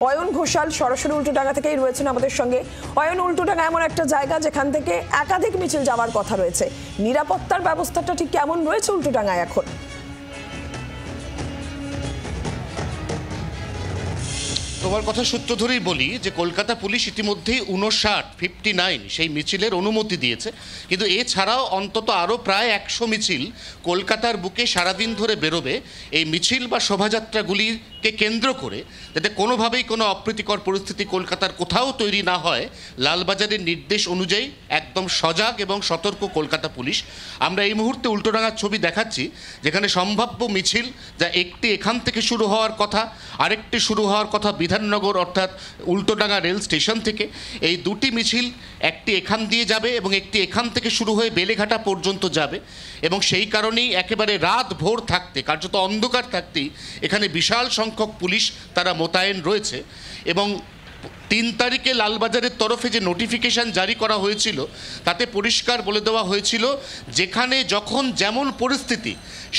অয়ন ঘোষাল সরাসরি উল্টোডাঙ্গা থেকেই রয়েছেন আমাদের সঙ্গে। অয়ন, উল্টোডাঙ্গা এমন একটা জায়গা যেখান থেকে একাধিক মিছিল যাওয়ার কথা রয়েছে, নিরাপত্তার ব্যবস্থাটা ঠিক কেমন রয়েছে উল্টোডাঙ্গায় এখন? তোমার কথা সূত্র ধরেই বলি যে কলকাতা পুলিশ ইতিমধ্যেই 59 সেই মিছিলের অনুমতি দিয়েছে, কিন্তু এছাড়াও অন্তত আরও প্রায় 100 মিছিল কলকাতার বুকে সারাদিন ধরে বেরোবে। এই মিছিল বা শোভাযাত্রাগুলিকে কেন্দ্র করে যাতে কোনোভাবেই কোনো অপ্রীতিকর পরিস্থিতি কলকাতার কোথাও তৈরি না হয়, লালবাজারের নির্দেশ অনুযায়ী একদম সজাগ এবং সতর্ক কলকাতা পুলিশ। আমরা এই মুহূর্তে উল্টোডাঙ্গার ছবি দেখাচ্ছি, যেখানে সম্ভাব্য মিছিল যা একটি এখান থেকে শুরু হওয়ার কথা, আরেকটি শুরু হওয়ার কথা বিধাননগর অর্থাৎ উল্টোডাঙ্গা রেল স্টেশন থেকে। এই দুটি মিছিল একটি এখান দিয়ে যাবে এবং একটি এখান থেকে শুরু হয়ে বেলেঘাটা পর্যন্ত যাবে, এবং সেই কারণেই একেবারে রাত ভোর থাকতে, কার্যত অন্ধকার থাকতেই এখানে বিশাল সংখ্যক পুলিশ তারা মোতায়েন রয়েছে। এবং 3 তারিখে লালবাজারের তরফে যে নোটিফিকেশান জারি করা হয়েছিল তাতে পরিষ্কার বলে দেওয়া হয়েছিল যেখানে যখন যেমন পরিস্থিতি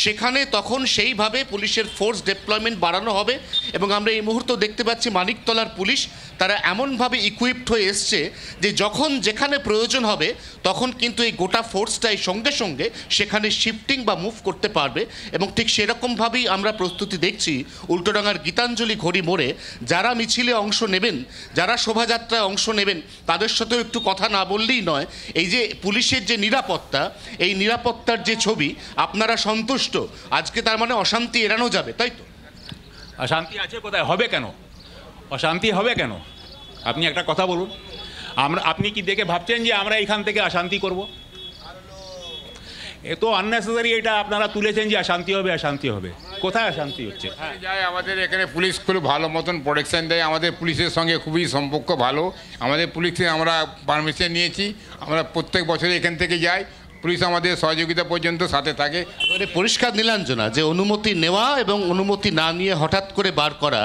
সেখানে তখন সেইভাবে পুলিশের ফোর্স ডেপ্লয়মেন্ট বাড়ানো হবে। এবং আমরা এই মুহূর্তে দেখতে পাচ্ছি মানিকতলার পুলিশ তারা এমনভাবে ইকুইপড হয়ে এসছে যে যখন যেখানে প্রয়োজন হবে তখন কিন্তু এই গোটা ফোর্সটাই সঙ্গে সঙ্গে সেখানে শিফটিং বা মুভ করতে পারবে। এবং ঠিক সেরকমভাবেই আমরা প্রস্তুতি দেখছি উল্টোডাঙ্গার গীতাঞ্জলি ঘড়ি মোড়ে। যারা মিছিলে অংশ নেবেন, যারা শোভাযাত্রায় অংশ নেবেন, তাদের সাথেও একটু কথা না বললেই নয়। এই যে পুলিশের যে নিরাপত্তা, এই নিরাপত্তার যে ছবি, আপনারা সন্তুষ্ট? আজকে তার মানে অশান্তি এড়ানো যাবে, তাই তো? অশান্তি আছে কোথায়? হবে কেন? অশান্তি হবে কেন? আপনি একটা কথা বলুন, আপনি কি দেখে ভাবছেন যে আমরা এখান থেকে অশান্তি করব? এ তো আননেসেসারি, এটা আপনারা তুলেছেন যে অশান্তি হবে, অশান্তি হবে। কোথায় অশান্তি হচ্ছে? যায় আমাদের এখানে পুলিশ খুব ভালো মতন প্রোটেকশন দেয়, আমাদের পুলিশের সঙ্গে খুবই সম্পর্ক ভালো। আমাদের পুলিশে আমরা পারমিশন নিয়েছি, আমরা প্রত্যেক বছরে এখান থেকে যাই, পুলিশ আমাদের সহযোগিতা পর্যন্ত সাথে থাকে। পরিষ্কার নীলাঞ্জনা যে অনুমতি নেওয়া এবং অনুমতি না নিয়ে হঠাৎ করে বার করা,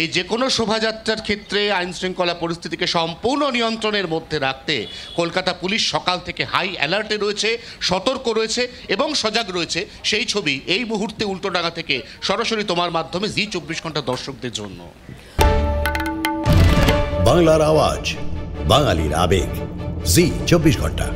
এই যে কোনো শোভাযাত্রার ক্ষেত্রে আইন শৃঙ্খলা পরিস্থিতিকে সম্পূর্ণ নিয়ন্ত্রণের মধ্যে রাখতে কলকাতা পুলিশ সকাল থেকে হাই অ্যালার্টে রয়েছে, সতর্ক রয়েছে এবং সজাগ রয়েছে। সেই ছবি এই মুহূর্তে উল্টোডাঙ্গা থেকে সরাসরি তোমার মাধ্যমে জি 24 ঘন্টা দর্শকদের জন্য। বাংলার আওয়াজ, বাঙালির আবেগ, জি 24 ঘন্টা।